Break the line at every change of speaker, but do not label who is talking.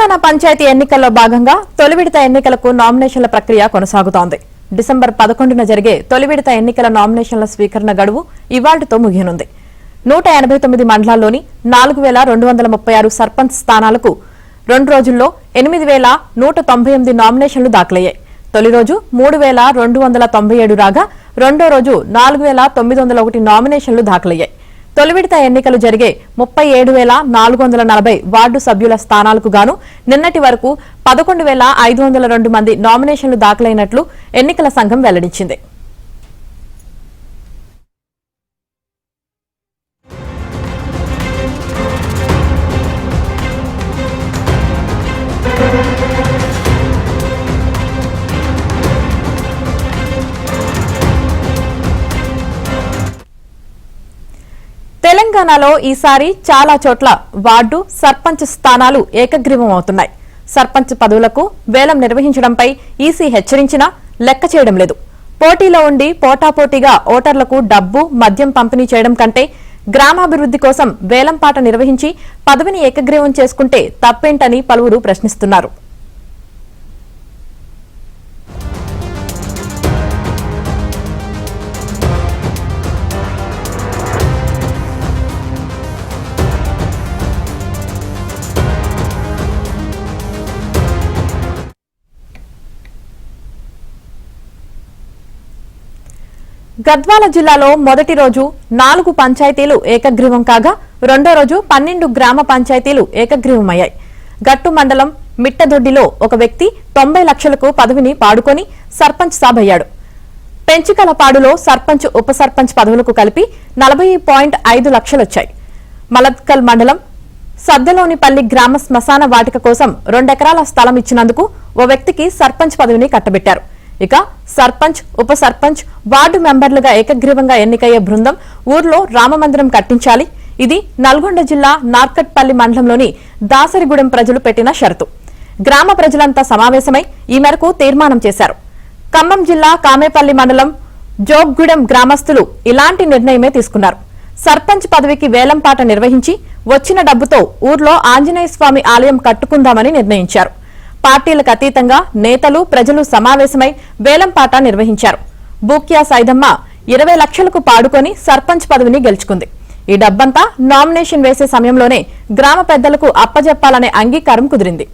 తెలంగాణ పంచాయతీ ఎన్నికల్లో భాగంగా తొలి విడత ఎన్నికలకు నామినేషన్ల ప్రక్రియ కొనసాగుతోంది. డిసెంబర్ 11న జరిగే తొలి విడత ఎన్నికల నామినేషన్ల స్వీకరణ గడువు ఇవాళ్టితో ముగియనుంది. 189 మండలాల్లోని 4236 సర్పంచ్ స్థానాలకు 2 రోజుల్లో 8198 నామినేషన్లు దాఖలయ్యాయి. తొలి రోజు 3297 రాగా రెండో రోజు 4901 నామినేషన్లు దాఖలయ్యాయి. తొలి విడత ఎన్నికలు జరిగే 37440 వార్డు సభ్యుల స్థానాలకు గాను నిన్నటి వరకు 11502 మంది నామినేషన్లు దాఖలైనట్లు ఎన్నికల సంఘం వెల్లడించింది. తెలంగాణలో ఈసారి చాలా చోట్ల వార్డు సర్పంచ్ స్థానాలు ఏకగ్రీవం అవుతున్నాయి. సర్పంచ్ పదవులకు వేలం నిర్వహించడంపై ఈసీ హెచ్చరించినా లెక్క చేయడం లేదు. పోటీలో ఉండి పోటాపోటీగా ఓటర్లకు డబ్బు మద్యం పంపిణీ చేయడం కంటే గ్రామాభివృద్ధి కోసం వేలంపాట నిర్వహించి పదవిని ఏకగ్రీవం చేసుకుంటే తప్పేంటని పలువురు ప్రశ్నిస్తున్నారు. గద్వాల జిల్లాలో మొదటి రోజు 4 పంచాయతీలు ఏకగ్రీవం కాగా రెండో రోజు 12 గ్రామ పంచాయతీలు ఏకగ్రీవమయ్యాయి. గట్టు మండలం మిట్టదొడ్డిలో ఒక వ్యక్తి 90 లక్షలకు పదవిని పాడుకొని సర్పంచ్ సాబయ్యాడు. పెంచికలపాడులో సర్పంచ్ ఉప సర్పంచ్ పదవులకు కలిపి 40.5 లక్షలొచ్చాయి. మలత్కల్ మండలం సద్దలోనిపల్లి గ్రామ శ్మశాన వాటిక కోసం 2 ఎకరాల స్థలం ఇచ్చినందుకు ఓ వ్యక్తికి సర్పంచ్ పదవిని కట్టబెట్టారు. ఇక సర్పంచ్ ఉప సర్పంచ్ వార్డు మెంబర్లుగా ఏకగ్రీవంగా ఎన్నికయ్యే బృందం ఊర్లో రామమందిరం కట్టించాలి. ఇది నల్గొండ జిల్లా నార్కట్పల్లి మండలంలోని దాసరిగూడెం ప్రజలు పెట్టిన షరతు. గ్రామ ప్రజలంతా సమావేశమై ఈ మేరకు తీర్మానం చేశారు. ఖమ్మం జిల్లా కామేపల్లి మండలం జోగ్గూడెం గ్రామస్తులు ఇలాంటి నిర్ణయమే తీసుకున్నారు. సర్పంచ్ పదవికి వేలంపాట నిర్వహించి వచ్చిన డబ్బుతో ఊర్లో ఆంజనేయ స్వామి ఆలయం కట్టుకుందామని నిర్ణయించారు. పార్టీలకు అతీతంగా నేతలు ప్రజలు సమావేశమై వేలంపాట నిర్వహించారు. బూక్యా సైదమ్మ 20 లక్షలకు పాడుకొని సర్పంచ్ పదవిని గెలుచుకుంది. ఈ డబ్బంతా నామినేషన్ వేసే సమయంలోనే గ్రామ పెద్దలకు అప్పజెప్పాలనే అంగీకారం కుదిరింది.